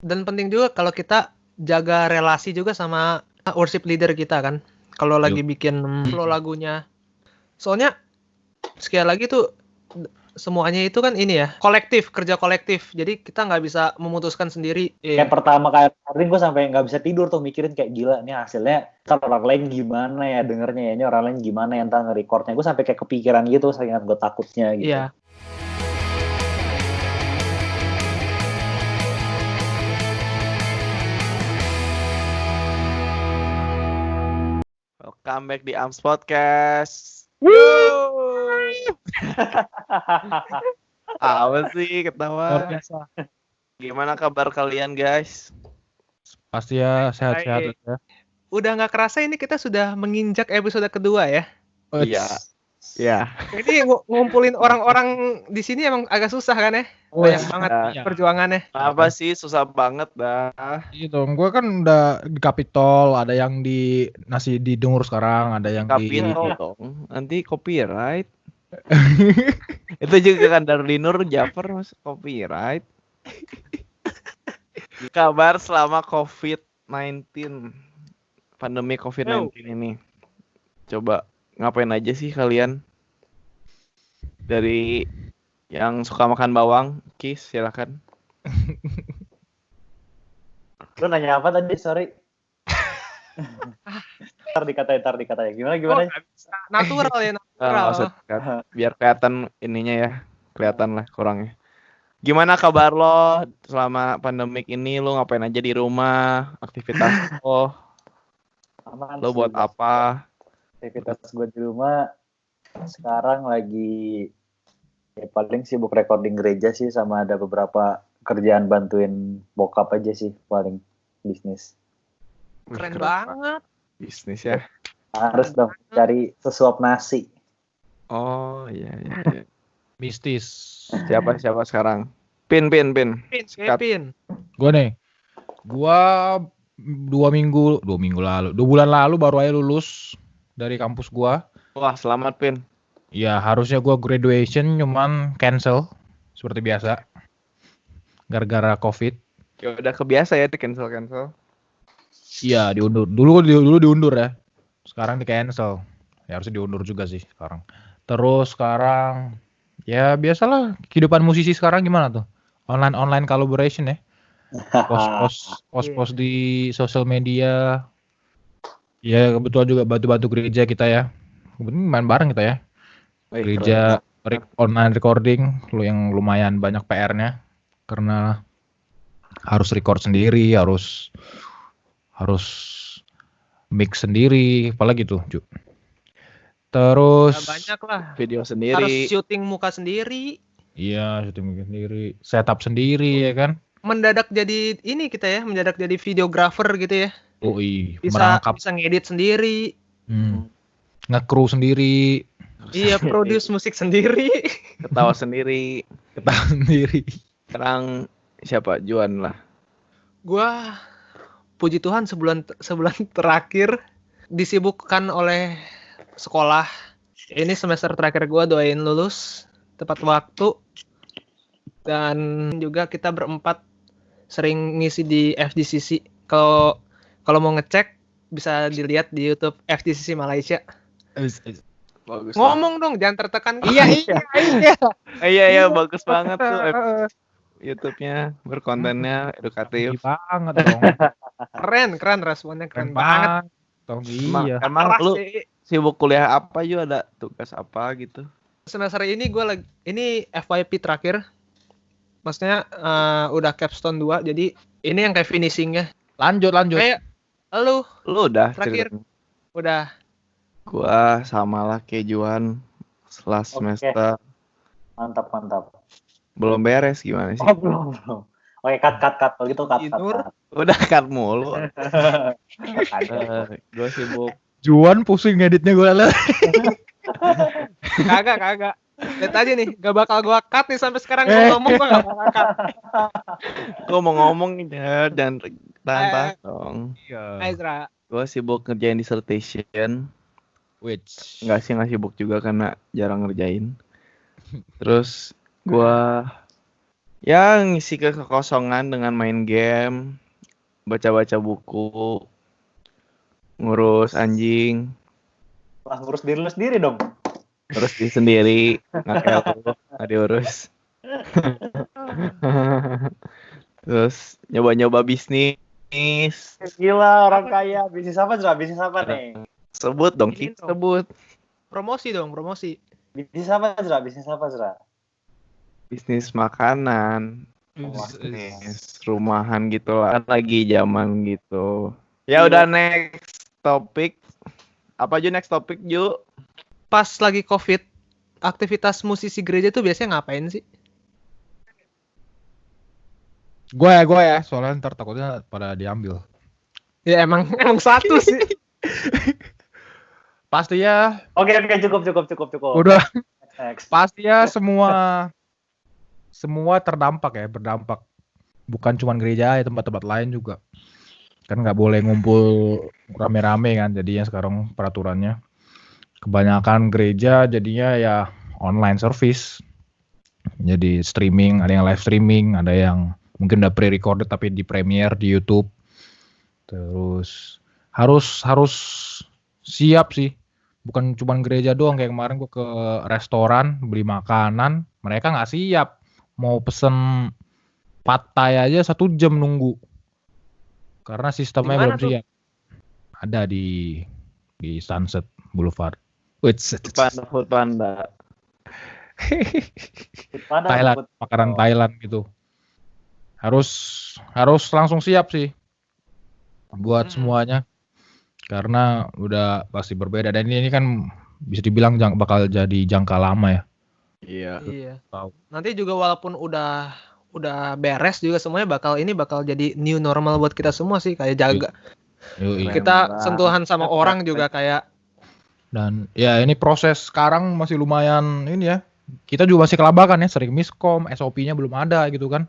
Dan penting juga kalau kita jaga relasi juga sama worship leader kita kan. Kalau lagi bikin flow lagunya. Soalnya sekali lagi tuh semuanya itu kan ini ya, kolektif, kerja kolektif. Jadi kita nggak bisa memutuskan sendiri. Kayak pertama kali recording gue sampai nggak bisa tidur tuh mikirin kayak gila nih hasilnya ntar orang lain gimana ya dengernya ya, ini orang lain gimana yang ntar nge-recordnya. Gue sampai kayak kepikiran gitu saking gue takutnya gitu. Iya. Welcome back di Arms Podcast. Apa sih ketawa? Gimana kabar kalian guys? Pasti ya sehat-sehat ya. Udah nggak kerasa ini kita sudah menginjak episode kedua ya. Iya. Ya. Ini ngumpulin orang-orang di sini emang agak susah kan ya? Banyak banget perjuangannya. Apa sih susah banget dah. Iya dong, gue kan udah di Capitol, ada yang masih di Dengur sekarang, ada yang Capitol dong. Nanti copyright. Itu juga kan Darlinur Jafar mas copyright. Kabar selama COVID-19, pandemi COVID-19 ini. Coba ngapain aja sih kalian? Dari yang suka makan bawang, Kis, silakan. Lu nanya apa tadi? Sorry. Ntar dikatain. Gimana? Natural ya, natural. Maksudnya, biar kelihatan ininya ya, kelihatan lah kurangnya. Gimana kabar lo selama pandemik ini? Lo ngapain aja di rumah? Aktivitas lo? Aman Lo sih, buat apa? Aktivitas gue di rumah sekarang lagi ya paling sibuk recording gereja sih, sama ada beberapa kerjaan bantuin bokap aja sih paling bisnis. Keren banget. Bisnis ya. Harus dong cari sesuap nasi. Oh iya. mistis. Siapa sekarang? Pin. Kevin. Gue nih, gue 2 bulan lalu baru aja lulus dari kampus gue. Wah selamat Pin. Ya harusnya gue graduation cuman cancel seperti biasa gara-gara COVID. Ya udah kebiasa ya di cancel. Iya diundur. Dulu diundur ya. Sekarang di cancel. Ya harusnya diundur juga sih sekarang. Terus sekarang ya biasalah kehidupan musisi sekarang gimana tuh? Online collaboration ya. Post di sosial media. Ya kebetulan juga bantu gereja kita ya. Kebetulan main bareng kita ya. Gereja online recording yang lumayan banyak PR-nya karena harus record sendiri, harus mix sendiri, apalagi tuh, Ju. Terus Banyak lah. Video sendiri. Harus syuting muka sendiri. Iya, syuting muka sendiri, setup sendiri ya kan. Mendadak jadi videographer gitu ya. Oh iya, Bisa ngedit sendiri. Nge-crew sendiri. Iya, produce musik sendiri. Ketawa sendiri. Sekarang siapa? Juan lah. Gua puji Tuhan sebulan terakhir disibukkan oleh sekolah. Ini semester terakhir gua, doain lulus tepat waktu. Dan juga kita berempat sering ngisi di FGCC. Kalau mau ngecek bisa dilihat di YouTube FGCC Malaysia. Bagus. Ngomong dong, jangan tertekan. Iya, bagus banget tuh YouTube-nya, berkontennya edukatif. Banget dong. Keren responnya keren banget. Iya. Emang lu sibuk kuliah apa juga, ada tugas apa gitu? Semester ini ini FYP terakhir. Maksudnya udah capstone 2, jadi ini yang kayak finishingnya. Lanjut. Kayak lu udah terakhir cerita. Udah. Gua sama lah kayak Juan last semester. Mantap. Belum beres gimana sih? Oh, belum. Oke, cut. Kalau gitu cut. Udah cut mulu. Gue sibuk. Juan pusing ngeditnya gue liat. Kagak. Lihat aja nih, gak bakal gua cut nih sampai sekarang gua ngomong gua gak bakal cut. Gue mau ngomong dan tahan dong. Iya. Aizra. Gue sibuk ngerjain dissertation. Which Nggak sibuk juga karena jarang ngerjain. Terus gue Ya ngisi kekosongan dengan main game, baca-baca buku, ngurus anjing, Lah ngurus diri lu sendiri dong. ngurus diri sendiri, nggak kayak lu, nggak diurus. Terus nyoba-nyoba bisnis. Gila orang kaya. Bisnis apa Zra? Bisnis apa nih? Sebut dong, Ini kita sebut. Promosi dong, promosi. Bisnis apa Zra? Bisnis apa Zra? Bisnis makanan, bisnis rumahan gitu lah. Kan lagi zaman gitu. Ya Iya. udah next topik. Apa aja next topik Ju? Pas lagi COVID, aktivitas musisi gereja tuh biasanya ngapain sih? Gue ya, soalnya ntar takutnya pada diambil. Ya emang satu sih. Pasti ya, Oke cukup. udah Next. pasti ya semua berdampak. Bukan cuma gereja ya, tempat-tempat lain juga. Kan nggak boleh ngumpul rame-rame kan, jadinya sekarang peraturannya. Kebanyakan gereja jadinya ya online service. Jadi streaming, ada yang live streaming, ada yang mungkin udah pre-recorded tapi di Premiere di YouTube. Terus harus siap sih. Bukan cuma gereja doang, kayak kemarin gue ke restoran beli makanan, mereka nggak siap. Mau pesen pad thai aja 1 jam nunggu. Karena sistemnya Di mana belum tuh? siap. Ada di Sunset Boulevard. Food Panda. Mana Thailand, takut? makanan Thailand gitu. Harus langsung siap sih buat semuanya, karena udah pasti berbeda, dan ini kan bisa dibilang bakal jadi jangka lama ya. Iya. Tahu. Nanti juga walaupun udah beres juga semuanya bakal jadi new normal buat kita semua sih, kayak jaga Yoi. kita sentuhan sama orang juga kayak Dan ya ini proses sekarang masih lumayan ini ya. Kita juga masih kelabakan ya, sering miskom, SOP-nya belum ada gitu kan.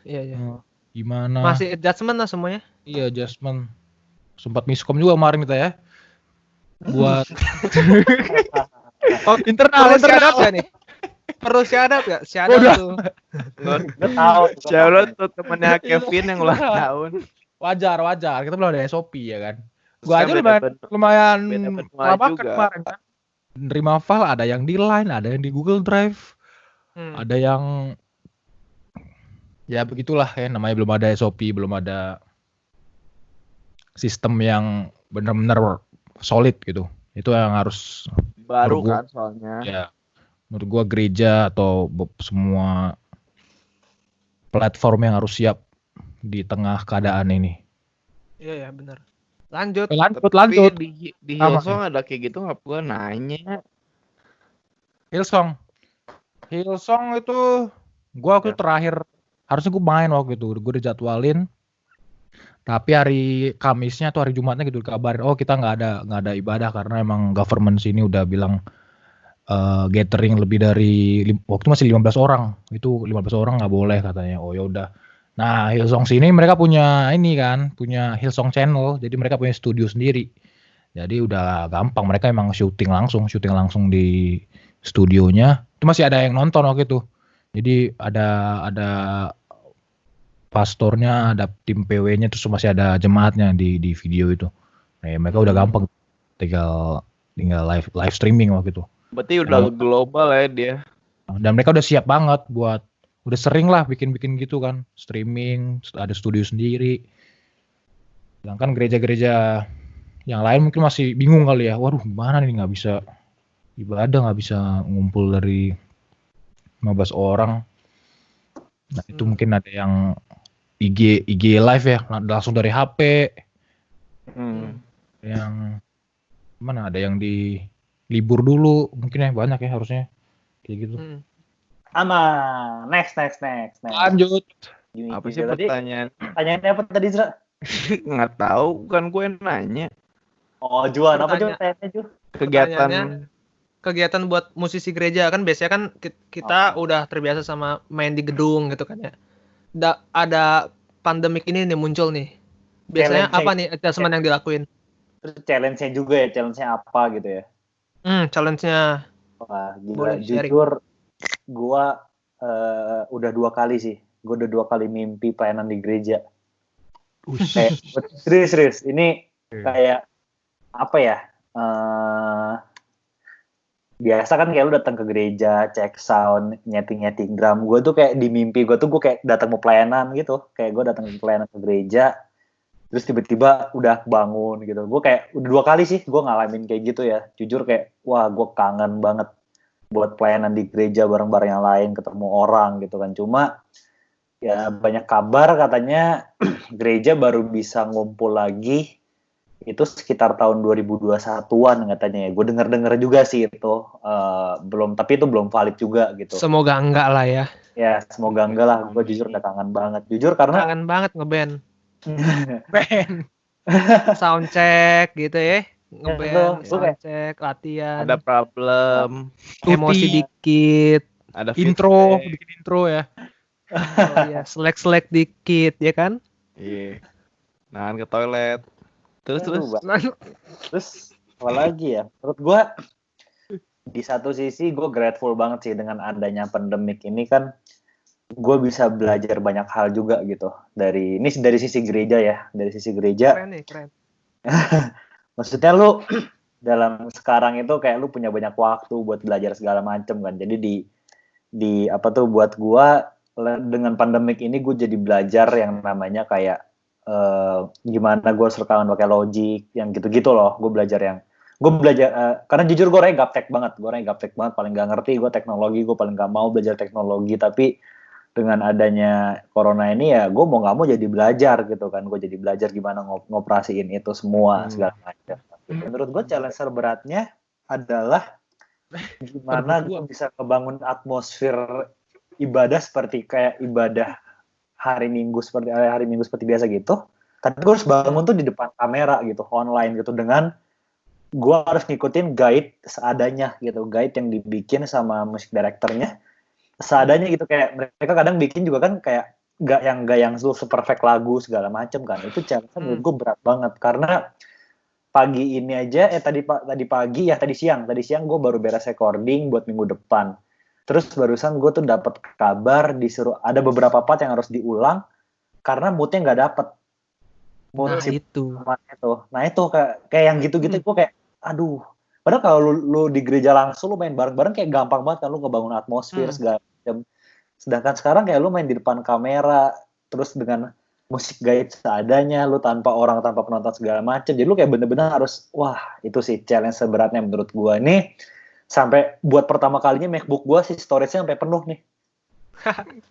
iya. Gimana? Masih adjustment lah semuanya. Iya, adjustment. Sempat miskom juga kemarin kita ya. Buat Perlu syarat gak nih? Perlu syarat gak? Syarat Udah. tuh. Gue tahu. Shout tuh temennya Kevin yang ulang tahun. wajar. Kita belum ada SOP ya kan. Terus Gua kan aja beda lumayan benua kelabakan juga. kemarin kan. Nerima file ada yang di Line, ada yang di Google Drive, ada yang ya begitulah ya, namanya belum ada SOP, belum ada sistem yang benar-benar solid gitu. Itu yang harus Baru menurut gua, kan soalnya. ya menurut gua gereja atau semua platform yang harus siap di tengah keadaan ini. Iya benar. Lanjut. Lanjut. Tapi di Apa Hillsong ada kayak gitu nggak? Gue nanya. Hillsong itu gua waktu terakhir harusnya gue main waktu itu, gue udah jadwalin, tapi hari Kamisnya atau hari Jumatnya gitu dikabarin, oh kita nggak ada ibadah karena emang government sini udah bilang gathering lebih dari waktu masih 15 orang, itu 15 orang nggak boleh katanya. Oh ya udah. Nah Hillsong sini mereka punya Hillsong channel, jadi mereka punya studio sendiri, jadi udah gampang, mereka emang syuting langsung di studionya. Itu masih ada yang nonton waktu itu, jadi ada pastornya, ada tim PW-nya, terus masih ada jemaatnya di video itu. Nah, mereka udah gampang, tinggal live streaming waktu itu. Berarti udah global ya dia. Dan mereka udah siap banget udah sering lah bikin gitu kan, streaming, ada studio sendiri. Sedangkan gereja-gereja yang lain mungkin masih bingung kali ya, waduh gimana nih, nggak bisa ibadah, nggak bisa ngumpul dari 15 orang. Nah itu mungkin ada yang IG live ya, langsung dari HP. Yang mana ada yang di libur dulu mungkin ya, banyak ya harusnya kayak gitu. Aman. Next. Lanjut. Apa sih pertanyaan? Pertanyaannya apa tadi Zra? Nggak tahu, kan gue nanya. Oh Juan, apa Juan? Pertanyaannya Ju? Kegiatan buat musisi gereja kan biasanya kan kita udah terbiasa sama main di gedung gitu kan ya. Ada pandemik ini nih muncul nih. Biasanya apa nih adjustment yang dilakuin? Terus challenge-nya juga ya, challenge-nya apa gitu ya? Challenge-nya. Wah, gila. Boleh sharing. Jujur, gua udah 2 kali sih. Gue udah 2 kali mimpi pelayanan di gereja. Kayak serius. Ini kayak apa ya? Biasa kan kayak lu datang ke gereja, cek sound, nyeting drum. Gue tuh kayak di mimpi gue kayak datang mau pelayanan gitu. Kayak gue datang ke pelayanan ke gereja, terus tiba-tiba udah bangun gitu. Gue kayak udah 2 kali sih gue ngalamin kayak gitu ya. Jujur kayak wah gue kangen banget buat pelayanan di gereja bareng-bareng yang lain, ketemu orang gitu kan. Cuma ya banyak kabar katanya gereja baru bisa ngumpul lagi itu sekitar tahun 2021-an katanya ya. Gue denger juga sih itu. Tapi itu belum valid juga gitu. Semoga enggak lah ya. Ya semoga enggak lah. Gue jujur udah kangen banget. Jujur karena kangen banget ngeband. Band. Sound check gitu ya. Ngeband, sound check, latihan. Ada problem. Emosi dikit. Ada intro, bikin intro ya. Oh iya, selek dikit ya kan? Iya. Nahan ke toilet. Terus apa lagi ya? Menurut gue di satu sisi gue grateful banget sih dengan adanya pandemik ini kan gue bisa belajar banyak hal juga gitu dari sisi gereja ya, dari sisi gereja. Keren. Maksudnya lu dalam sekarang itu kayak lu punya banyak waktu buat belajar segala macem kan. Jadi di apa tuh buat gue dengan pandemik ini gue jadi belajar yang namanya kayak gimana gue rekaman pakai Logic yang gitu-gitu loh. Gue belajar karena jujur gue orangnya gaptek banget, paling gak ngerti gue teknologi, gue paling gak mau belajar teknologi. Tapi dengan adanya corona ini ya gue mau gak mau jadi belajar gitu kan. Gue jadi belajar gimana ngoperasiin itu semua segala macam. Menurut gue challenge terberatnya adalah gimana gue bisa ngebangun atmosfer ibadah seperti kayak ibadah hari Minggu seperti biasa gitu. Tapi gue harus bangun tuh di depan kamera gitu, online gitu, dengan gue harus ngikutin guide seadanya gitu, guide yang dibikin sama musik directornya seadanya gitu. Kayak mereka kadang bikin juga kan kayak gak yang super perfect lagu segala macem kan. Itu challenge menurut gue berat banget karena pagi ini aja tadi siang gue baru beres recording buat minggu depan. Terus barusan gue tuh dapat kabar disuruh ada beberapa part yang harus diulang karena moodnya nggak dapet. Nah itu kayak yang gitu-gitu gue kayak aduh. Padahal kalau lu di gereja langsung lu main bareng-bareng kayak gampang banget kan, lu ngebangun atmosfer segala macam. Sedangkan sekarang kayak lu main di depan kamera terus dengan musik guide seadanya, lu tanpa penonton segala macam. Jadi lu kayak bener-bener harus itu sih challenge seberatnya menurut gue nih. Sampai buat pertama kalinya MacBook gue sih storage-nya sampai penuh nih.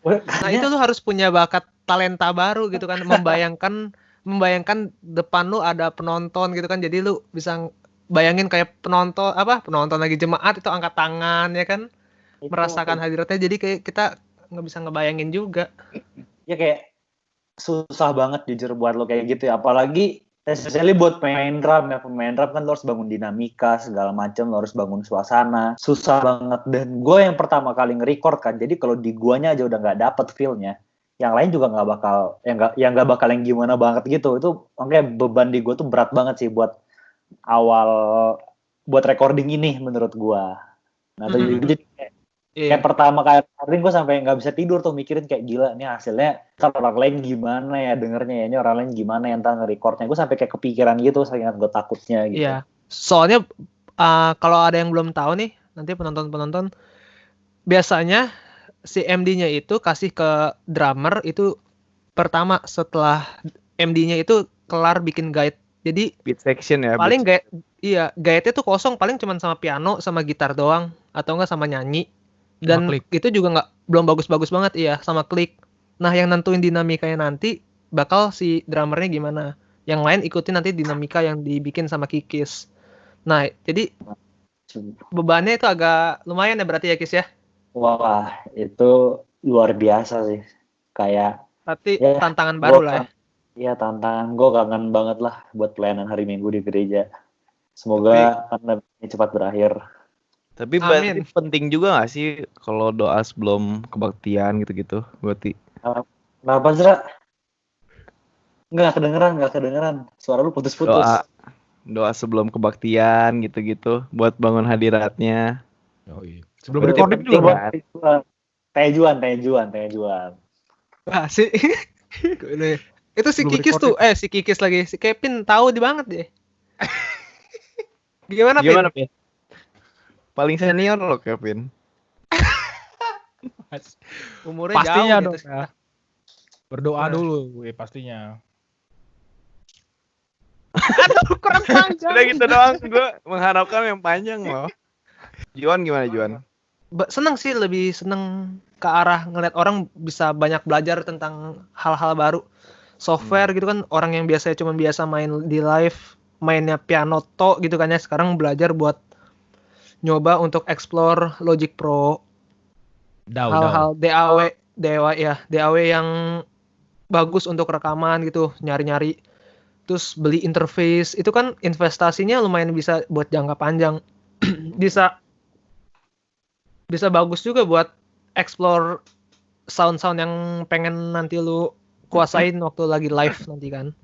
Nah itu lu harus punya bakat talenta baru gitu kan, membayangkan depan lu ada penonton gitu kan, jadi lu bisa bayangin kayak penonton lagi jemaat itu angkat tangan ya kan, merasakan hadiratnya, jadi kayak kita nggak bisa ngebayangin juga. Ya kayak susah banget jujur buat lo kayak gitu ya, apalagi especially buat pemain drum kan lo harus bangun dinamika segala macam, lo harus bangun suasana, susah banget. Dan gue yang pertama kali nge-record kan, jadi kalau di guanya aja udah nggak dapet feel-nya, yang lain juga nggak bakal yang gimana banget gitu. Itu makanya beban di gue tuh berat banget sih buat recording ini menurut gue. Nah jadi kayak pertama kali recording gue sampai nggak bisa tidur tuh mikirin kayak gila nih hasilnya orang lain gimana ya dengernya ya, ini orang lain gimana yang ntar nge-recordnya. Gue sampai kayak kepikiran gitu saking gue takutnya gitu. Iya, soalnya kalau ada yang belum tahu nih, nanti penonton biasanya si MD-nya itu kasih ke drummer itu pertama setelah MD-nya itu kelar bikin guide. Jadi beat section ya. Paling guide-nya tuh kosong, paling cuma sama piano sama gitar doang atau enggak sama nyanyi. Dan itu juga belum bagus-bagus banget sama klik. Nah, yang nentuin dinamikanya nanti bakal si drummernya gimana. Yang lain ikutin nanti dinamika yang dibikin sama Kikis. Nah, jadi bebannya itu agak lumayan ya berarti ya Kis ya? Wah, itu luar biasa sih. Kayak berarti tantangan baru lah ya. Iya, tantangan. Gue kangen banget lah buat pelayanan hari Minggu di gereja. Semoga pandemi ini cepat berakhir. Tapi berarti penting juga gak sih kalau doa sebelum kebaktian gitu-gitu berarti? Kenapa Zra? Nggak kedengeran. Suara lu putus-putus. Doa sebelum kebaktian gitu-gitu buat bangun hadiratnya. Oh iya. Sebelum recording juga kan? Tejuan. Wah, sih. Itu si Belum Kikis tuh. Si Kikis lagi. Si Kevin tahu di banget deh. Gimana, Pin? Pin? Paling senior lo, Kevin. Umurnya Pastinya jauh dong. gitu. Ya. Berdoa Nah. dulu gue pastinya. Aduh, kurang panjang. Udah gitu doang, gue mengharapkan yang panjang loh. Juan gimana Juan? Seneng sih, lebih seneng ke arah ngeliat orang bisa banyak belajar tentang hal-hal baru. Software gitu kan, orang yang biasanya cuma biasa main di live, mainnya piano to gitu kan ya, sekarang belajar buat nyoba untuk explore Logic Pro. Hal-hal DAW yang bagus untuk rekaman gitu, nyari-nyari. Terus beli interface, itu kan investasinya lumayan bisa buat jangka panjang. bisa bagus juga buat explore sound-sound yang pengen nanti lu kuasain waktu lagi live nanti kan.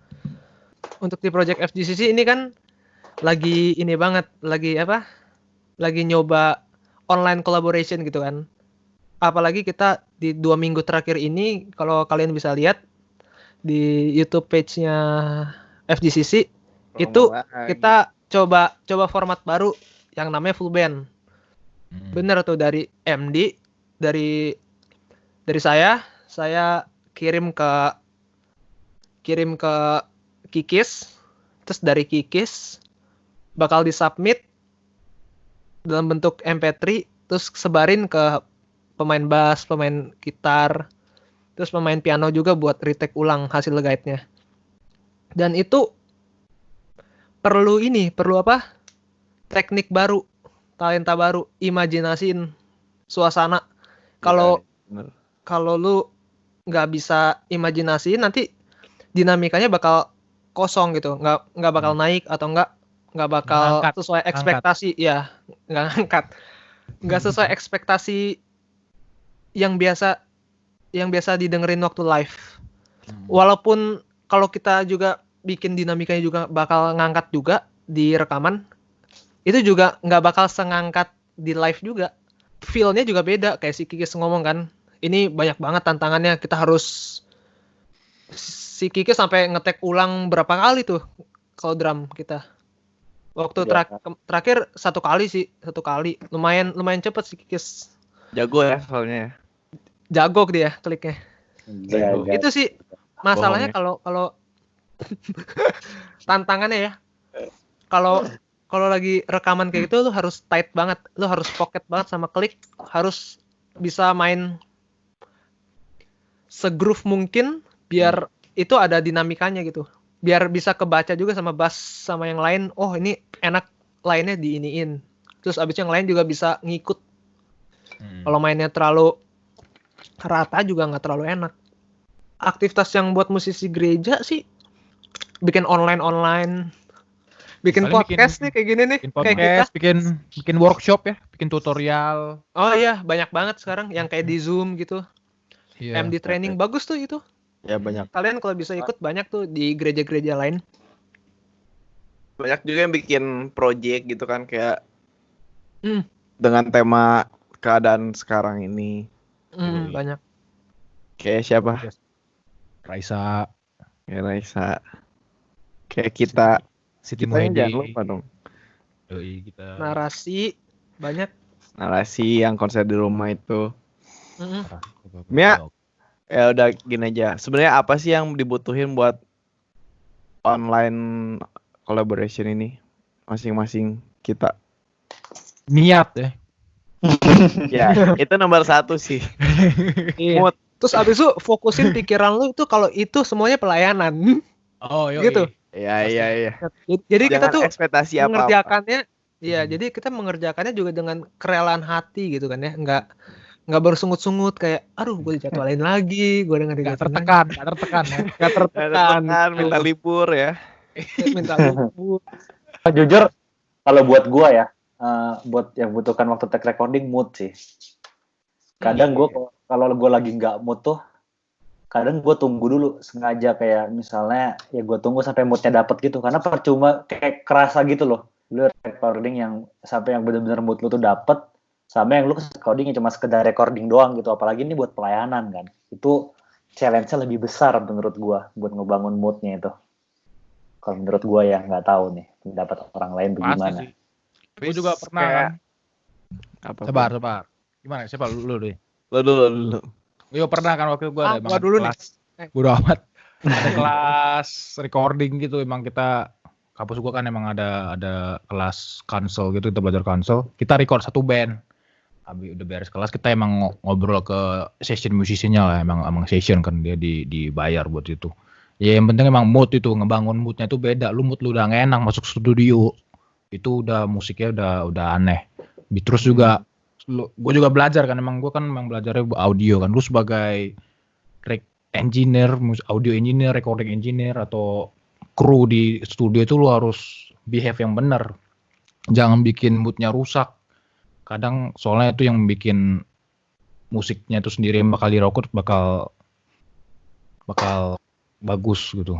Untuk di project FGCC ini kan lagi ini banget, lagi nyoba online collaboration gitu kan. Apalagi kita di 2 minggu terakhir ini, kalau kalian bisa lihat di YouTube page-nya FGCC, itu kita coba format baru yang namanya full band. Bener tuh, dari MD, dari saya kirim ke Kikis, terus dari Kikis bakal disubmit dalam bentuk MP3, terus sebarin ke pemain bass, pemain gitar, terus pemain piano juga buat retake ulang hasil guide-nya. Dan itu perlu apa? Teknik baru, talenta baru, imajinasiin suasana. Kalau lu nggak bisa imajinasiin, nanti dinamikanya bakal kosong gitu, nggak bakal naik atau nggak bakal Ngangkat. sesuai ekspektasi. Ya, nggak ngangkat, nggak sesuai ekspektasi yang biasa didengerin waktu live. Walaupun kalau kita juga bikin dinamikanya juga bakal ngangkat juga di rekaman, itu juga nggak bakal sengangkat di live juga. Feel-nya juga beda, kayak si Kikis ngomong kan. Ini banyak banget tantangannya, si Kikis sampai ngetek ulang berapa kali tuh kalau drum kita. Waktu terakhir satu kali. Lumayan cepet si Kikis. Jago ya soalnya. Jago dia kliknya. Jago. Itu sih masalahnya kalau tantangannya ya. Kalau lagi rekaman kayak gitu, lu harus tight banget, lu harus pocket banget sama klik, harus bisa main se-groove mungkin biar itu ada dinamikanya gitu. Biar bisa kebaca juga sama bass sama yang lain. Oh, ini enak lainnya diiniin. Terus abis yang lain juga bisa ngikut. Kalau mainnya terlalu rata juga nggak terlalu enak. Aktivitas yang buat musisi gereja sih bikin online, bikin podcast nih kayak gini nih, bikin podcast, bikin workshop ya, bikin tutorial. Oh iya, banyak banget sekarang yang kayak di Zoom gitu. Iya, MD training bagus tuh itu. Ya banyak. Kalian kalau bisa ikut banyak tuh di gereja-gereja lain. Banyak juga yang bikin project gitu kan, kayak dengan tema keadaan sekarang ini. Banyak. Kayak siapa? Raisa. Kayak kita. Siti Kita Muhyiddin. jangan lupa dong. Kita. Narasi banyak. Narasi yang konser di rumah itu. Mia, ya udah gini aja. Sebenarnya apa sih yang dibutuhin buat online collaboration ini? Masing-masing kita. Niat ya. Ya, itu nomor 1 sih. Mood. Terus abis itu fokusin pikiran lu itu kalau itu semuanya pelayanan. Oh, iya. Iya. Gitu. Jadi jangan kita tuh ekspektasi mengerjakannya, iya. Jadi kita mengerjakannya juga dengan kerelaan hati gitu kan ya. Nggak bersungut-sungut kayak, aduh gue dijadwalin lagi, gue dengerin Nggak tertekan. Nggak tertekan. Minta libur ya. Minta libur. Jujur, kalau buat gue ya, buat yang butuhkan waktu take recording, mood sih. Kadang gue kalau gue lagi nggak mood tuh, kadang gue tunggu dulu sengaja, kayak misalnya ya gue tunggu sampai moodnya dapet gitu, karena percuma kayak kerasa gitu loh, lu recording yang sampai yang benar-benar mood lu tuh dapet, sama yang lu recordingnya cuma sekedar recording doang gitu, apalagi ini buat pelayanan kan, itu challenge-nya lebih besar menurut gua buat ngebangun moodnya itu. Kalau menurut gua ya nggak tahu nih pendapat orang lain Pasti bagaimana. sih. Gue juga pernah kayak kan. apa? Sabar. Gimana? Siapa lu deh? Lo dulu. Gue juga pernah kan waktu itu gue ada emang gua dulu nih. kelas. Bodo amat. Ada kelas recording gitu, emang kita kampus gua kan emang ada kelas console gitu, kita belajar console. Kita record satu band. Habis udah beres kelas kita emang ngobrol ke session musisinya lah, emang session kan dia dibayar buat itu. Ya yang penting emang mood itu, ngebangun moodnya itu beda. Lu mood lu udah gak enak masuk studio, itu udah musiknya udah aneh. Terus juga gue juga belajar kan, emang gue kan emang belajarnya audio kan. Lu sebagai engineer, audio engineer, recording engineer atau kru di studio itu lu harus behave yang benar. Jangan bikin moodnya rusak. Kadang soalnya itu yang bikin musiknya itu sendiri yang bakal direkod bakal bagus gitu.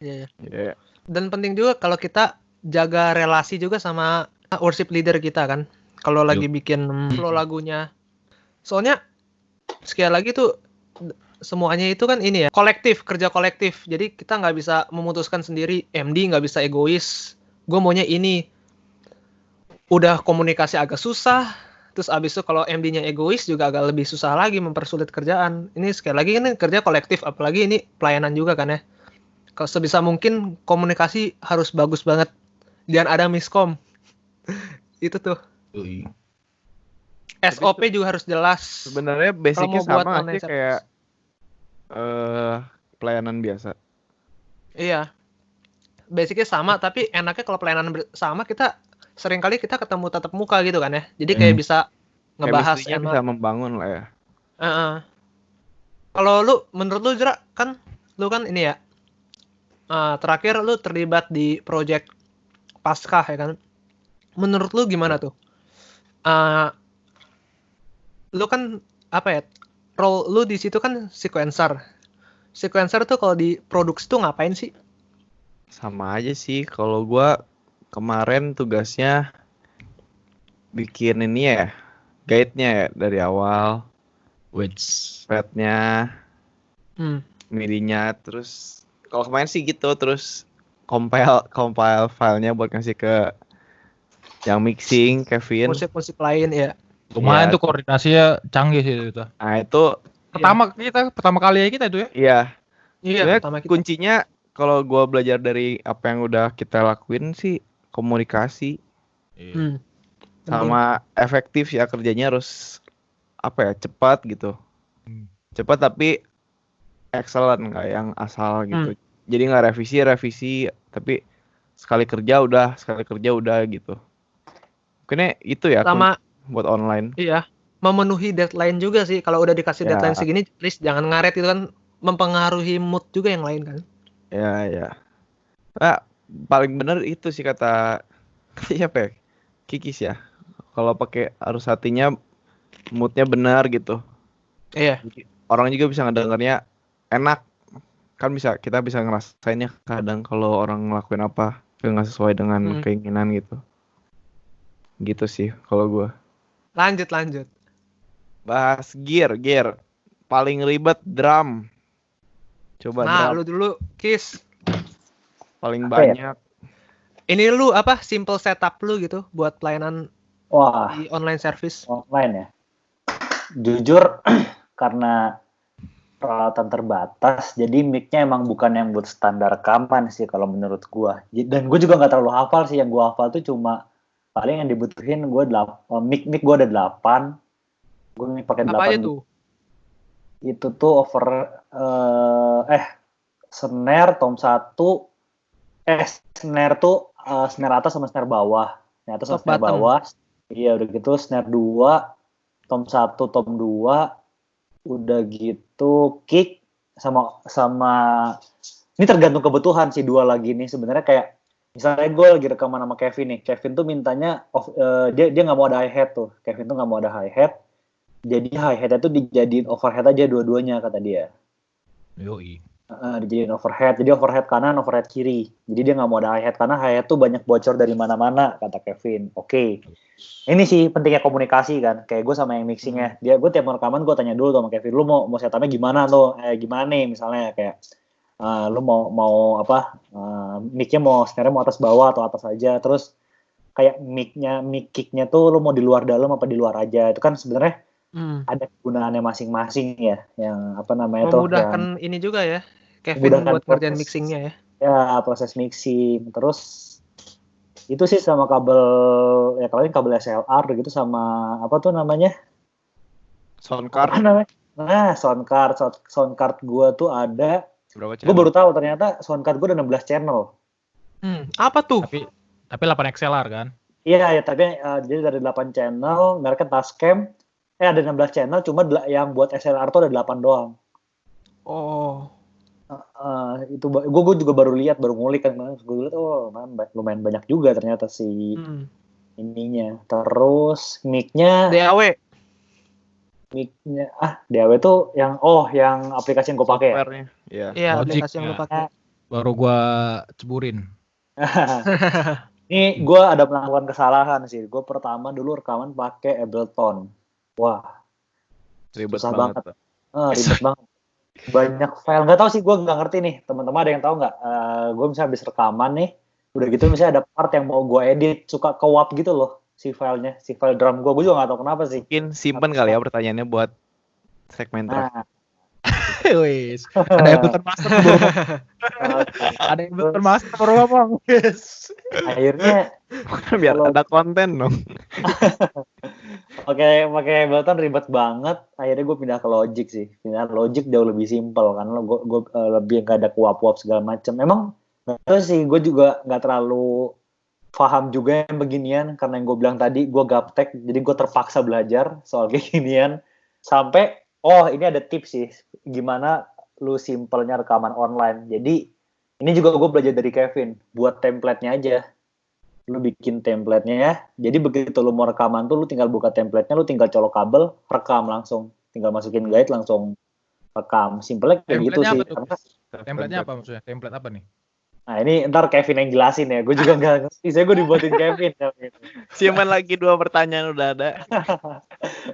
Iya. Yeah. Dan penting juga kalau kita jaga relasi juga sama worship leader kita kan. Kalau lagi bikin flow lagunya. Soalnya sekali lagi tuh semuanya itu kan ini ya, kerja kolektif. Jadi kita nggak bisa memutuskan sendiri. MD nggak bisa egois. Gue maunya ini. Udah komunikasi agak susah. Terus abis itu kalau MD-nya egois juga agak lebih susah lagi, mempersulit kerjaan. Ini sekali lagi ini kerja kolektif, apalagi ini pelayanan juga kan ya. Kalau sebisa mungkin komunikasi harus bagus banget. Jangan ada miskom. Itu tuh. SOP juga harus jelas. Sebenarnya basicnya Kalau mau buat sama online sih kayak pelayanan biasa. Iya. Basicnya sama, tapi enaknya kalau pelayanan sama kita seringkali kita ketemu tatap muka gitu kan ya. Jadi kayak bisa ngebahas chemistry-nya bisa membangun lah ya. Kalau lu, menurut lu Jera, kan lu kan ini ya, terakhir lu terlibat di project Paskah ya kan. Menurut lu gimana tuh? Lu kan apa ya? Role lu di situ kan sequencer. Sequencer tuh kalau di produksi tuh ngapain sih? Sama aja sih. Kalau gua kemarin tugasnya bikin ini ya, guide-nya ya dari awal, pad-nya, MIDI-nya, terus kalau kemarin sih gitu, terus compile filenya buat ngasih ke yang mixing, Kevin. Musik-musik lain ya. Lumayan tuh koordinasinya canggih sih itu. Nah itu pertama kali kita itu ya. Iya, pertama kita. Kuncinya kalau gua belajar dari apa yang udah kita lakuin sih komunikasi. Sama efektif ya, kerjanya harus apa ya, cepat gitu. Cepat tapi excellent, nggak yang asal gitu. Jadi nggak revisi tapi sekali kerja udah gitu. Mungkin itu ya sama buat online. Iya, memenuhi deadline juga sih. Kalau udah dikasih deadline segini, please jangan ngaret, itu kan mempengaruhi mood juga yang lain kan. Ya. Nah, paling bener itu sih kata siapa ya? Kikis ya. Kalau pakai arus hatinya, moodnya benar gitu. Iya. Orang juga bisa ngedengarnya enak. Kan kita bisa ngerasainnya kadang kalau orang ngelakuin apa nggak sesuai dengan keinginan gitu. Gitu sih kalau gue. Lanjut. Bahas gear. Paling ribet drum. Coba drum. Lu dulu, Kis. Paling banyak. Ini lu apa? Simple setup lu gitu buat pelayanan di online service. Online ya. Jujur karena peralatan terbatas, jadi mic-nya emang bukan yang buat standar rekaman sih kalau menurut gua. Dan gue juga nggak terlalu hafal sih, yang gua hafal tuh cuma paling yang dibutuhin gue mic gue ada 8. Gue pakai 8. Apa aja tuh? Itu tuh snare tom 1, snare tuh snare atas sama snare bawah. Snare atas sama snare bawah. Iya, udah gitu snare 2, tom 1, tom 2. Udah gitu kick sama ini tergantung kebutuhan sih 2 lagi nih sebenarnya. Kayak misalnya gue lagi rekaman sama Kevin nih, Kevin tuh mintanya dia nggak mau ada hi hat tuh. Kevin tuh nggak mau ada hi hat, jadi hi hatnya tuh dijadiin overhead aja dua-duanya kata dia. Yoi. dijadiin overhead. Jadi overhead kanan, overhead kiri. Jadi dia nggak mau ada hi-hat karena hi-hat tuh banyak bocor dari mana-mana, kata Kevin. Oke. Ini sih pentingnya komunikasi kan. Kayak gue sama yang mixingnya. Gue tiap rekaman gue tanya dulu sama Kevin, lu mau setupnya gimana tuh? Gimana nih misalnya kayak lu mau apa? Mic-nya mau snare-nya mau atas bawah atau atas aja. Terus kayak mic kick-nya tuh lu mau di luar dalam apa di luar aja. Itu kan sebenarnya ada kegunaannya masing-masing ya, yang apa namanya tuh memudahkan ini juga ya Kevin buat ngerjain mixingnya ya. Ya, proses mixing. Terus itu sih sama kabel ya kalian kabel SLR gitu sama apa tuh namanya? Soundcard. Apa namanya? Nah, soundcard gua tuh ada Berapa channel? Gue baru tahu ternyata soundcard gua ada 16 channel. Apa tuh? Tapi 8 XLR kan? Iya, ya tapi jadi dari 8 channel, mereka Tascam ada 16 channel, cuma yang buat SLR tuh ada 8 doang. Oh. Itu gue juga baru ngulik kan, gue lihat lumayan banyak juga ternyata si ininya. Terus mic-nya DAW tuh yang aplikasi yang gue pakai ya. Iya, aplikasi yang gue pakai. Baru gue ceburin. Ini gue ada melakukan kesalahan sih. Gue pertama dulu rekaman pakai Ableton. Wah, ribet banget. Ribet banget. Banyak file, nggak tahu sih, gue nggak ngerti nih, teman-teman ada yang tahu nggak? Gue misalnya habis rekaman nih, udah gitu misalnya ada part yang mau gue edit, suka ke-wap gitu loh si filenya, si file drum gue juga nggak tahu kenapa sih. Mungkin simpen kali ya pertanyaannya buat segmen terakhir. Wis, ada Ableton Master baru ada Ableton Master baru ngomong. Akhirnya biar ada konten dong. pakai Ableton ribet banget. Akhirnya gue pindah ke Logic sih. Pindah ke Logic jauh lebih simpel karena gue lebih nggak ada kuap-kuap segala macam. Emang nggak tahu sih, gue juga nggak terlalu paham juga yang beginian karena yang gue bilang tadi gue gaptek, jadi gue terpaksa belajar soal kayak ginian. Sampai ini ada tips sih gimana lu simpelnya rekaman online. Jadi ini juga gue belajar dari Kevin, buat template-nya aja. Lu bikin template-nya ya. Jadi begitu lu mau rekaman tuh lu tinggal buka template-nya, lu tinggal colok kabel, rekam langsung. Tinggal masukin guide langsung rekam. Simpelnya kayak gitu sih. Template-nya apa maksudnya? Template apa nih? Nah ini ntar Kevin yang jelasin ya. Gue juga nggak ngerti. Saya gue dibuatin Kevin. Simpan lagi 2 pertanyaan udah ada.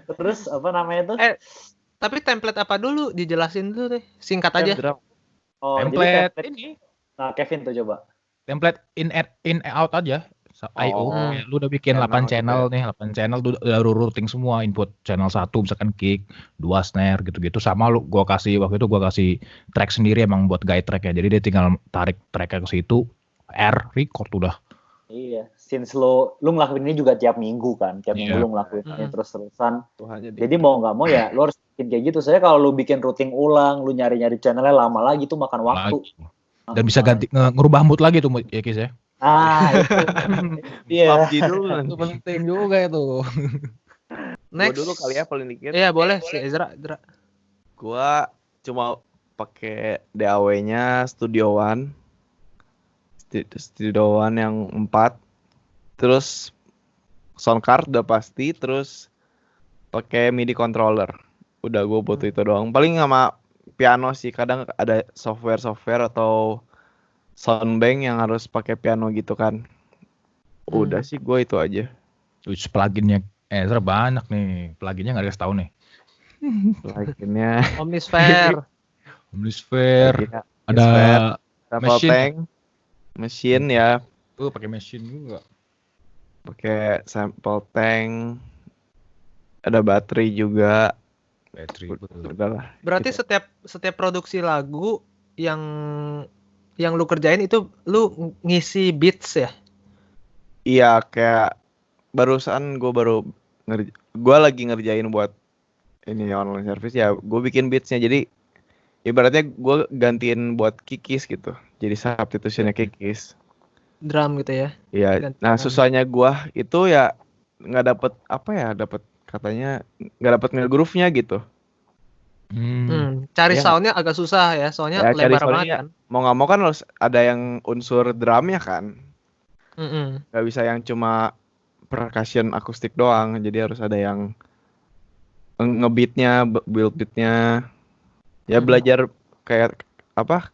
Terus apa namanya tuh? Tapi template apa dulu? Dijelasin dulu deh. Singkat aja. Template ini. Nah, Kevin tuh coba. Template in out aja. I.O. Lu udah bikin 8 channel nih, 8 channel udah routing semua, input channel 1 misalkan kick, 2 snare gitu-gitu. Sama gua kasih track sendiri emang buat guide track ya. Jadi dia tinggal tarik tracknya ke situ, record udah. Iya, since lu ngelakuin ini juga tiap minggu kan, minggu lu ngelakuin ini terus-terusan. Jadi mau nggak mau ya lu harus bikin kayak gitu. Soalnya kalau lu bikin routing ulang, lu nyari-nyari channelnya lama lagi tuh makan waktu. Dan bisa ganti ngerubah mood lagi tuh ya Kis ya. Iya. Itu penting juga itu. Next. Gua dulu kali ya paling dikit. Iya boleh si Ezra. Gua cuma pakai DAW-nya Studio One yang 4. Terus soundcard udah pasti, terus pakai MIDI controller. Udah gue butuh itu doang. Paling sama piano sih, kadang ada software atau soundbank yang harus pakai piano gitu kan. Udah sih gue itu aja. Terus pluginnya banyak nih. Pluginnya nggak dikasih tahu nih. Pluginnya Omnisphere. Ada mesin ya. Tuh pakai mesin juga. Pakai sample tank. Ada baterai juga. Udahlah. Berarti gitu. setiap produksi lagu yang lu kerjain itu lu ngisi beats ya? Iya, kayak barusan gue lagi ngerjain buat ini online service ya. Gue bikin beatsnya, jadi ibaratnya gue gantiin buat Kikis gitu. Jadi substitutionnya Kikis. Drum gitu ya? Iya. Nah susahnya gue itu ya nggak dapet katanya nggak dapet nge-groove-nya gitu. Cari soundnya agak susah ya, soalnya ya, lebar banget kan. Mau nggak mau kan harus ada yang unsur drumnya kan. Nggak bisa yang cuma percussion akustik doang, jadi harus ada yang ngebeatnya, build beatnya. Ya belajar kayak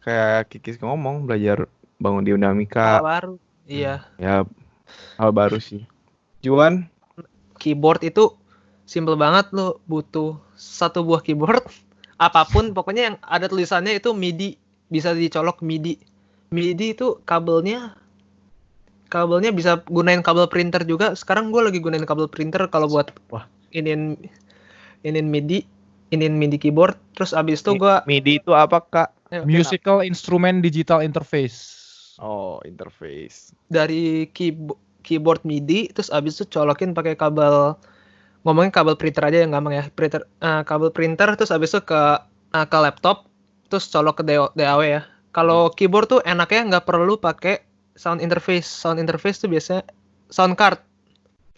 kayak Kikis ngomong, belajar bangun Hal dinamika. baru. Iya. Ya, hal baru sih. Juan, Keyboard itu simple banget, lu butuh satu buah keyboard apapun pokoknya yang ada tulisannya itu MIDI, bisa dicolok MIDI. MIDI itu kabelnya bisa gunain kabel printer juga. Sekarang gue lagi gunain kabel printer kalau buat inin MIDI keyboard. Terus abis itu gue MIDI itu apa, Kak? Musical Instrument Digital Interface. Oh, interface. dari keyboard MIDI, terus abis itu colokin pakai kabel, ngomongin kabel printer aja yang gampang ya, kabel printer, terus abis itu ke laptop, terus colok ke DAW ya. Kalau keyboard tuh enaknya nggak perlu pakai sound interface tuh biasanya sound card.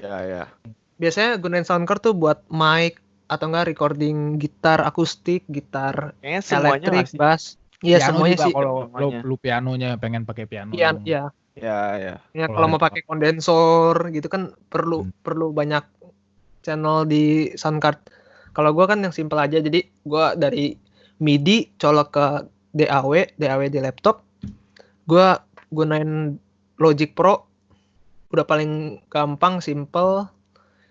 Ya. Biasanya gunain sound card tuh buat mic atau enggak recording gitar akustik, gitar Kayaknya semuanya elektrik, nggak sih? bass. Iya Piano semuanya juga sih. kalau semuanya. lu pianonya pengen pakai piano. Iya, iya. Ya. Ya, Kalau kalau ada mau pakai kondensor gitu kan perlu banyak channel di sound card. Kalau gua kan yang simple aja, jadi gua dari MIDI colok ke DAW di laptop. Gua gunain Logic Pro, udah paling gampang, simple.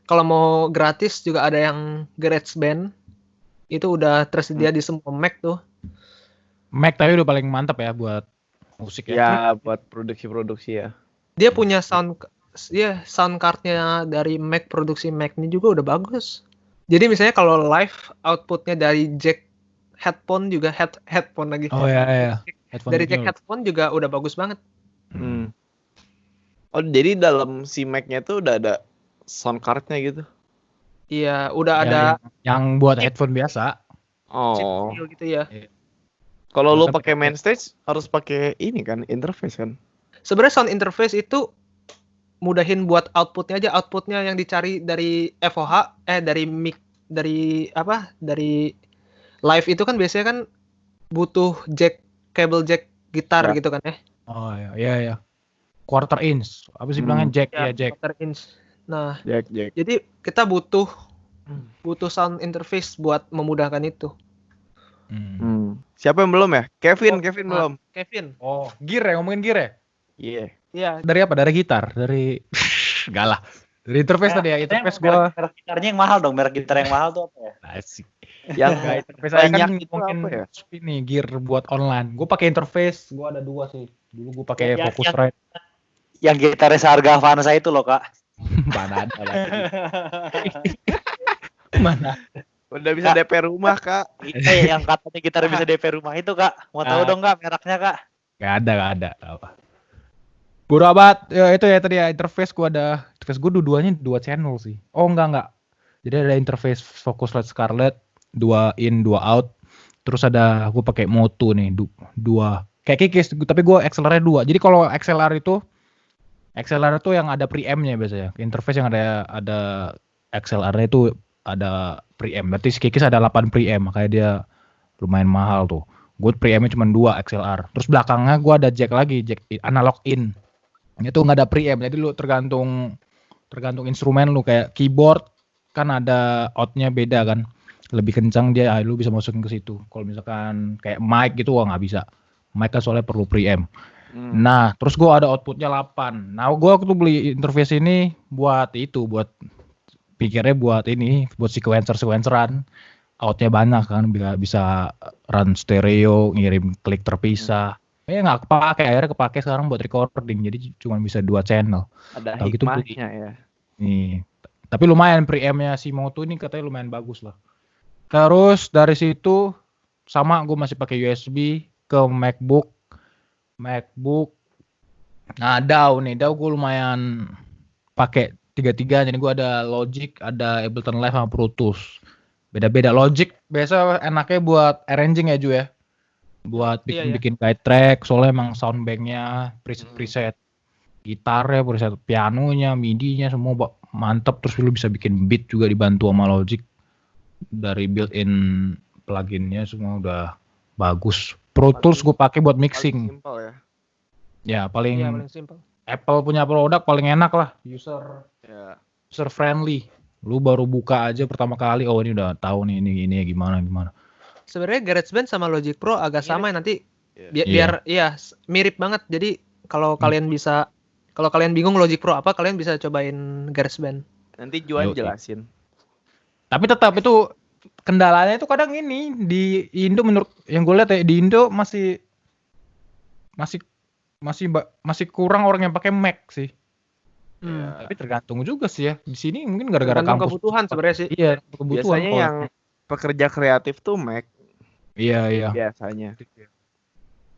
Kalau mau gratis juga ada yang GarageBand, itu udah tersedia di semua Mac tuh. Mac tapi udah paling mantap ya buat musik ya. Ya, buat produksi ya. Dia punya sound cardnya dari Mac, produksi Mac-nya juga udah bagus. Jadi misalnya kalau live outputnya dari jack headphone juga headphone lagi. Oh ya. Dari jack headphone juga udah bagus banget. Oh, jadi dalam si Mac-nya tuh udah ada sound card-nya gitu. Iya, udah Ya, ada yang buat headphone biasa. chip Oh. kecil gitu ya. Kalau lu Biasa pakai main stage harus pakai ini kan, interface kan. Sebenarnya sound interface itu mudahin buat outputnya aja. Outputnya yang dicari dari FOH, dari mic, dari live itu kan biasanya kan butuh kabel jack gitar Ya. gitu kan ya. Oh ya. Quarter inch. Apa sih bilangnya jack? Ya, jack. Quarter inch. Nah, Jack. jadi kita butuh sound interface buat memudahkan itu. Siapa yang belum ya? Kevin belum. Kevin. Oh, gear ya, ngomongin gear ya? Iya. Iya. Dari apa? Dari gitar? Dari enggak lah. Dari interface tadi ya, interface gua. Merek gitarnya yang mahal dong. Merek gitar yang mahal tuh apa ya? Asik. Yang Interface saya kan banyak itu mungkin apa ya? ini gear buat online. Gua pakai interface, gua ada 2 sih. Dulu gua pakai Ya, Focusrite. Yang gitarnya seharga Avanza itu loh, Kak. Mana ada lagi. Mana? Udah bisa Kak. DP rumah, Kak. Itu yang katanya gitar bisa DP rumah itu, Kak. Mau tahu dong, Kak, mereknya, Kak? Gak ada. Apa? Bodo amat. Ya, itu ya tadi ya interface gua ada. Interface gua dua-duanya 2 channel sih. Oh enggak. Jadi ada interface Focusrite Scarlett 2 in 2 out. Terus ada gua pakai Moto nih 2. Kayak Kikis tapi gua XLR-nya 2. Jadi kalau XLR itu yang ada preamp-nya biasanya. Interface yang ada XLR-nya itu ada preamp. Berarti si Kikis ada 8 preamp, makanya dia lumayan mahal tuh. Gue preamp-nya cuma 2 XLR. Terus belakangnya gue ada jack lagi, jack analog in. Itu nggak ada preamp, jadi lu tergantung instrumen lu. Kayak keyboard kan ada out-nya beda kan, lebih kencang dia, lu bisa masukin ke situ. Kalau misalkan kayak mic gitu nggak bisa. Mic kan soalnya perlu preamp. Nah, terus gue ada outputnya 8. Nah, gue waktu beli interface ini buat pikirnya buat sequenceran. Outnya banyak kan, bisa run stereo, ngirim klik terpisah. Nggak kepake, akhirnya kepake sekarang buat recording. Jadi cuma bisa 2 channel. Ada Tahu gitu hikmahnya ya. Nih, tapi lumayan preamp-nya si Moto ini katanya lumayan bagus lah. Terus dari situ sama gue masih pakai USB ke MacBook. Nah, DAW gue lumayan pakai 3 jadi gue ada Logic, ada Ableton Live sama Pro Tools. Beda-beda. Logic biasa enaknya buat arranging ya Ju ya. Buat bikin guide track, soalnya emang soundbanknya preset gitarnya, preset pianonya, MIDI-nya semua mantep. Terus lu bisa bikin beat juga dibantu sama Logic. Dari built-in plugin-nya semua udah bagus. Pro Tools gue pakai buat mixing. Paling simple ya. Ya paling simple. Apple punya produk paling enak lah, user friendly. Lu baru buka aja pertama kali, oh ini udah tahu nih ini gimana. Sebenarnya GarageBand sama Logic Pro agak sama, nanti Biar mirip banget. Jadi kalau kalian bingung Logic Pro apa, kalian bisa cobain GarageBand. Nanti Juan jelasin. Tapi tetap itu kendalanya itu kadang ini di Indo, menurut yang gue lihat ya, di Indo masih kurang orang yang pakai Mac sih. Ya, tapi tergantung juga sih ya. Di sini mungkin gara-gara kampus. Kebutuhan sebenarnya sih. Iya, kebutuhan. Biasanya yang pekerja kreatif tuh Mac. Iya. Biasanya.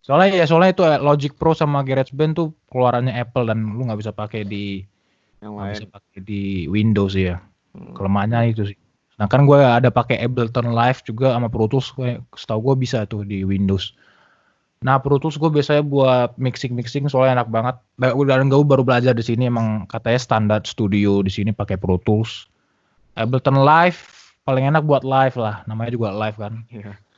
Soalnya itu Logic Pro sama GarageBand tuh keluarannya Apple dan lu nggak bisa pakai di bisa pakai di Windows ya. Kelemahannya itu sih. Nah kan gue ada pakai Ableton Live juga sama Pro Tools, setahu gue bisa tuh di Windows. Nah Pro Tools gue biasanya buat mixing soalnya enak banget. Dan gue baru belajar di sini, emang katanya standar studio di sini pakai Pro Tools. Ableton Live paling enak buat live lah, namanya juga live kan.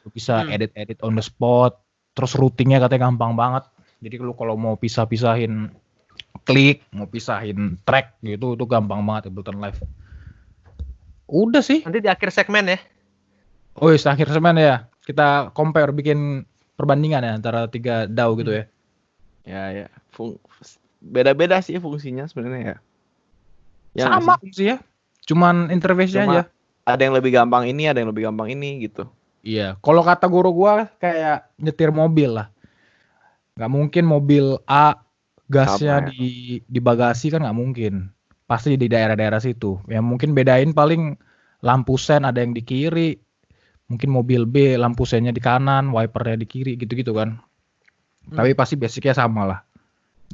Lu bisa edit on the spot. Terus routingnya katanya gampang banget. Jadi lu kalau mau pisahin klik, mau pisahin track gitu, itu gampang banget Ableton Live. Udah sih. Nanti di akhir segmen ya. Oh iya, akhir segmen ya. Kita compare, bikin perbandingan ya antara 3 DAW gitu ya. Ya. Beda-beda sih fungsinya sebenarnya ya. Sama fungsi ya. Cuman interface-nya aja. Ada yang lebih gampang ini, ada yang lebih gampang ini gitu. Iya. Kalau kata guru gua kayak nyetir mobil lah. Nggak mungkin mobil A gasnya di bagasi kan, nggak mungkin. Pasti di daerah-daerah situ. Yang mungkin bedain paling lampu sen ada yang di kiri. Mungkin mobil B lampu sennya di kanan, wipernya di kiri, gitu-gitu kan. Tapi pasti basicnya sama lah.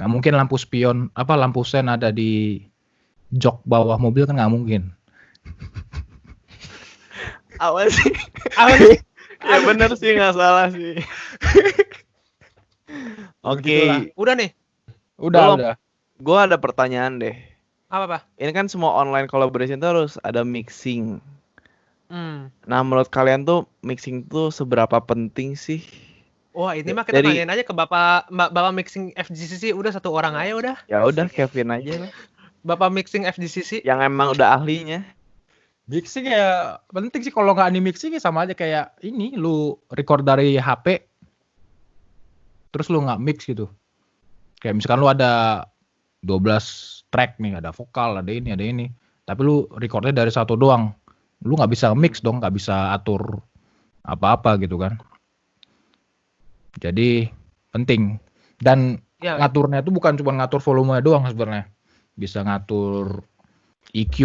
Nggak mungkin lampu sen ada di jok bawah mobil kan, nggak mungkin. Apa sih? Ya bener sih, nggak salah sih. Oke. Udah nih. Udah. Gue ada pertanyaan deh. Apa? Ini kan semua online collaboration tuh harus ada mixing. Nah menurut kalian tuh mixing tuh seberapa penting sih? Wah ini mah kita tanyain aja ke bapak mixing FGCC, udah satu orang aja udah. Ya udah Kevin aja lah. Bapak mixing FGCC. Yang emang udah ahlinya. Mixing ya penting sih, kalau nggak mixing ya sama aja kayak ini, lu record dari HP, terus lu nggak mix gitu. Kayak misalkan lu ada 12 track nih, ada vokal, ada ini, tapi lu recordnya dari satu doang, lu nggak bisa mix dong, nggak bisa atur apa-apa gitu kan. Jadi penting, dan ngaturnya itu bukan cuma ngatur volume doang sebenarnya, bisa ngatur EQ,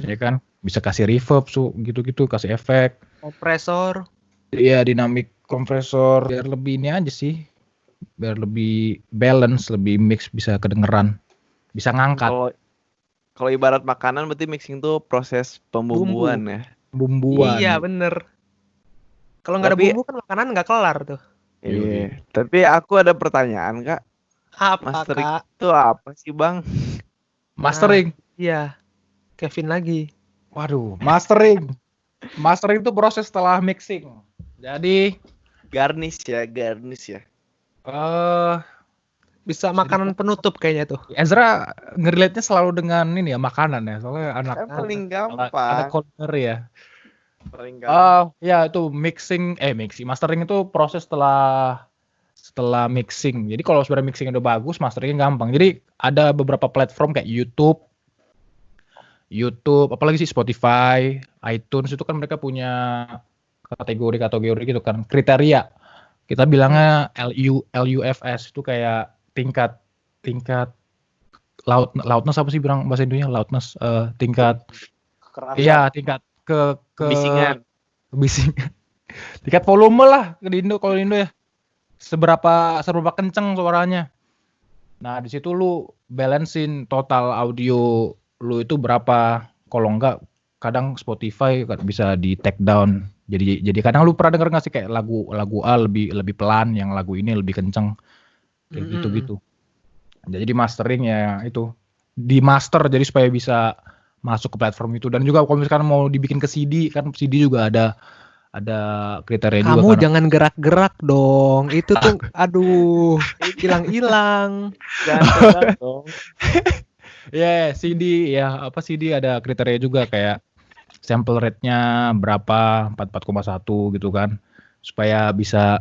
ya kan, bisa kasih reverb gitu-gitu, kasih efek, kompresor, iya dynamic kompresor, biar lebih ini aja sih, biar lebih balance, lebih mix, bisa kedengeran, bisa ngangkat. Kalau ibarat makanan berarti mixing tuh proses pembumbuan ya. Pembumbuan. Iya bener. Kalau nggak ada bumbu kan makanan nggak kelar tuh. Iya. Tapi aku ada pertanyaan Kak. Apa mastering Kak? Itu apa sih Bang? Mastering. Iya. Kevin lagi. Waduh, mastering. Mastering itu proses setelah mixing. Jadi garnish ya. Bisa makanan penutup kayaknya tuh. Ezra ngerelatenya selalu dengan ini ya, makanan ya. Soalnya anak paling gampang. Anak corner ya. Paling gampang. Ya itu mixing mastering itu proses setelah mixing. Jadi kalau sebenarnya mixing udah bagus, masteringnya gampang. Jadi ada beberapa platform kayak YouTube, apalagi sih Spotify, iTunes, itu kan mereka punya kategori gitu kan, kriteria. Kita bilangnya LUFS, itu kayak tingkat loudness, apa sih bilang bahasa Indonesia loudness, tingkat kekerasan. Iya, tingkat kebisingan. Tingkat volume lah kalau di Indo ya. Seberapa kenceng suaranya. Nah, di situ lu balancein total audio lu itu berapa. Kalau enggak, kadang Spotify bisa di take down. Jadi kadang lu pernah denger nggak sih kayak lagu A lebih pelan, yang lagu ini lebih kenceng, kayak gitu. Jadi mastering ya itu di master, jadi supaya bisa masuk ke platform itu. Dan juga kalau misalkan mau dibikin ke CD, kan CD juga ada kriteria juga. Kamu jangan gerak-gerak dong, itu tuh aduh hilang. Jangan gerak dong. CD ada kriteria juga, kayak sample rate-nya berapa, 44,1 gitu kan. supaya bisa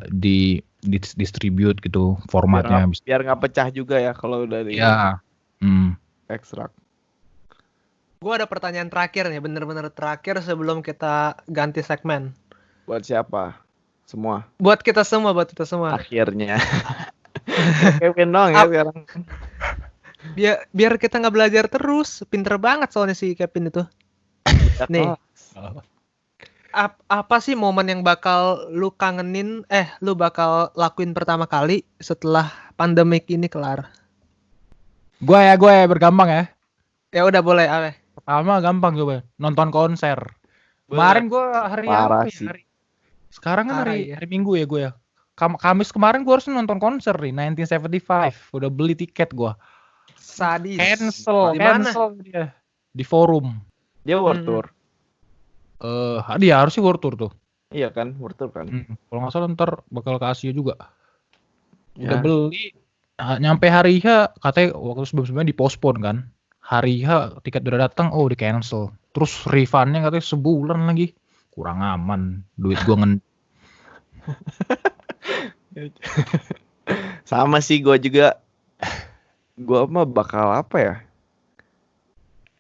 distribute gitu formatnya. Biar nggak pecah juga ya kalau udah di Ya. ekstrak. Gue ada pertanyaan terakhir nih, bener-bener terakhir sebelum kita ganti segmen. Buat siapa? Semua. Buat kita semua. Akhirnya. Kevin dong ya sekarang. Biar kita nggak belajar terus. Pinter banget soalnya si Kevin itu. Nih. Apa sih momen yang bakal lu kangenin, lu bakal lakuin pertama kali setelah pandemik ini kelar? Gue ya bergampang ya. Ya udah boleh, Awe. Pertama gampang coba, nonton konser. Kemarin gue hari apa ya? Sekarang kan hari Minggu ya gue ya. Kamis kemarin gue harus nonton konser nih, 1975. Udah beli tiket gue. Sadis. Cancel dia. Di forum. Dia world tour. Dia harusnya world tour tuh. Iya kan, world tour kan. Kalau nggak salah ntar bakal ke Asia juga. Udah beli. Nyampe hari H katanya waktu sebelumnya dipospon kan. Hari H tiket udah datang, di cancel. Terus refundnya katanya sebulan lagi. Kurang aman. Duit gue Sama sih gue juga. Gue mah bakal apa ya?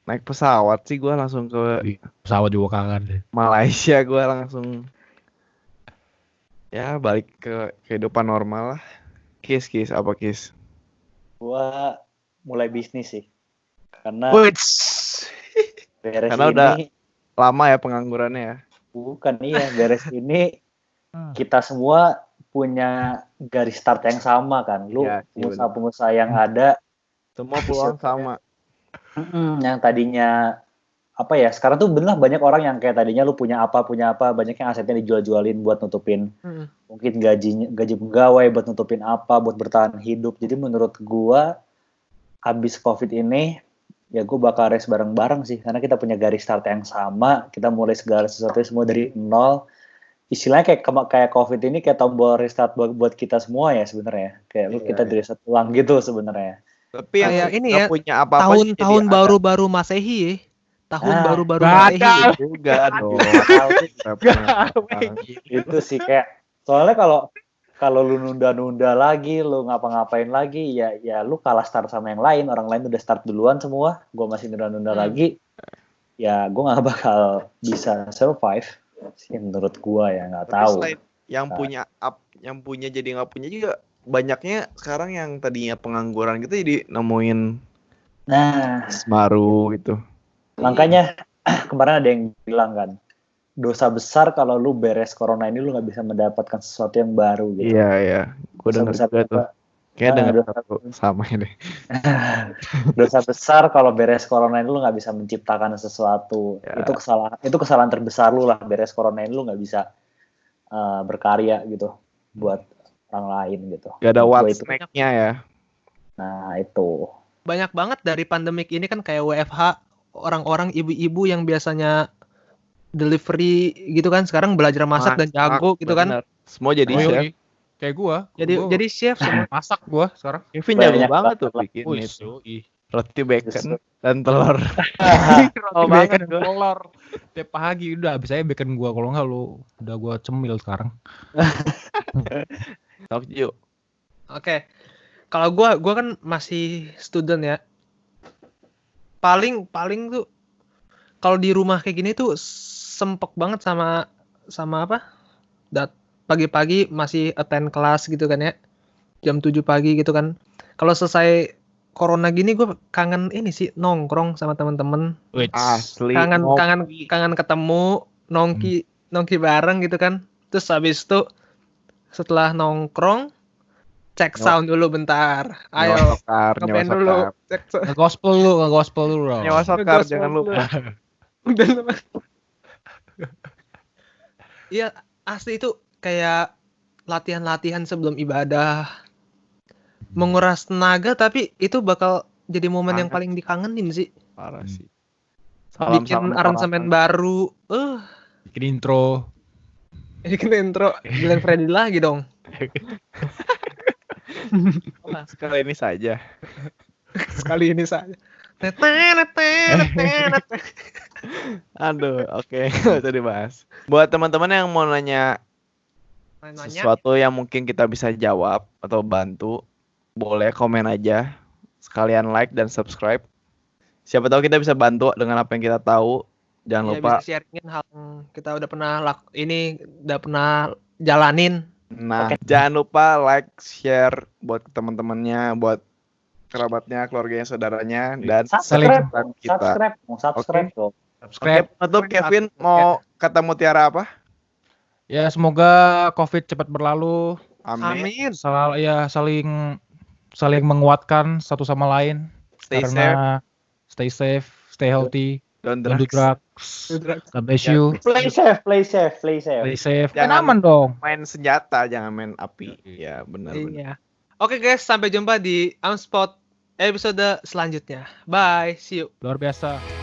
Naik pesawat sih gue langsung ke pesawat juga kangen deh. Malaysia gue langsung. Ya balik ke kehidupan normal lah. Kis apa Kis? Gue mulai bisnis sih. Karena karena udah lama ya penganggurannya ya. Bukan beres ini kita semua punya garis start yang sama kan. Lu pengusaha-pengusaha yang ada semua peluang sama. Yang tadinya sekarang tuh bener banyak orang yang kayak tadinya lu punya apa, banyak yang asetnya dijual-jualin buat nutupin mungkin gaji pegawai, buat nutupin apa, buat bertahan hidup. Jadi menurut gua habis COVID ini ya gue bakal race bareng-bareng sih, karena kita punya garis start yang sama, kita mulai segala sesuatu semua dari nol. Istilahnya kayak COVID ini kayak tombol restart buat kita semua ya sebenarnya. Kayak kita dari satu ulang gitu sebenarnya. Tapi yang ini ya punya apa-apa tahun baru-baru Masehi ya. Tahun baru-baru Masehi juga dong. Itu sih kayak soalnya kalau lu nunda-nunda lagi, lu ngapa-ngapain lagi, ya lu kalah start sama yang lain. Orang lain udah start duluan semua, gue masih nunda-nunda lagi. Ya gue nggak bakal bisa survive sih menurut gue ya, nggak tahu. Yang punya jadi nggak punya juga banyaknya sekarang yang tadinya pengangguran gitu jadi nemuin baru gitu. Makanya kemarin ada yang bilang kan, dosa besar kalau lu beres corona ini lu nggak bisa mendapatkan sesuatu yang baru gitu. Iya. Gue dengar juga tuh. Kayak dengar sama ini. Dosa besar kalau beres corona ini lu nggak bisa menciptakan sesuatu. Ya. Itu kesalahan terbesar lu lah. Beres corona ini lu nggak bisa berkarya gitu buat orang lain gitu. Gak ada what's next-nya ya. Nah itu. Banyak banget dari pandemik ini kan kayak WFH, orang-orang ibu-ibu yang biasanya delivery gitu kan sekarang belajar masak dan jago gitu kan. Semua jadi chef. Kayak gua. Jadi chef semua. Masak gua sekarang. Kevin jago banget tuh bikin itu. Roti bacon dan telur. Roti bacon dan telur. Tiap pagi udah habis aja bacon gua, kalau enggak lu udah gua cemil sekarang. Tokyo. Oke. Kalau gua kan masih student ya. Paling tuh kalau di rumah kayak gini tuh sempek banget sama apa? Pagi-pagi masih attend kelas gitu kan ya. Jam 7 pagi gitu kan. Kalau selesai corona gini gue kangen ini sih nongkrong sama teman-teman. Asli. Kangen ketemu, nongki bareng gitu kan. Terus habis itu setelah nongkrong cek sound dulu bentar. Ayo. Ngeband dulu. Nge-gospel dulu. Nyawa sokar jangan lupa. Iya, asli itu kayak latihan-latihan sebelum ibadah. Menguras tenaga, tapi itu bakal jadi momen yang paling dikangenin sih. Parah sih. Bikin aransemen baru. Bikin intro. Glenn Fredly lagi dong. Sekali ini saja. Aduh, oke. Itu dibahas. Buat teman-teman yang mau nanya Nanya. Sesuatu yang mungkin kita bisa jawab atau bantu, boleh komen aja. Sekalian like dan subscribe. Siapa tahu kita bisa bantu dengan apa yang kita tahu. Jangan Iya, lupa. bisa sharingin hal yang kita udah pernah jalanin. Nah, jangan lupa like, share buat teman-temannya, buat kerabatnya, keluarganya, saudaranya, dan Subscribe kita. subscribe dong. Subscribe. Oke, penutup Kevin mau kata mutiara apa? Ya semoga COVID cepat berlalu. Amin. Saling menguatkan satu sama lain. Stay Karena stay safe, stay healthy, Don't don't do drugs. drugs. God bless you. Play safe. Play safe. Kan Jangan aman dong. Main senjata, jangan main api. Ya, benar. Iya. Oke guys, sampai jumpa di Amspot episode selanjutnya. Bye, see you. Luar biasa.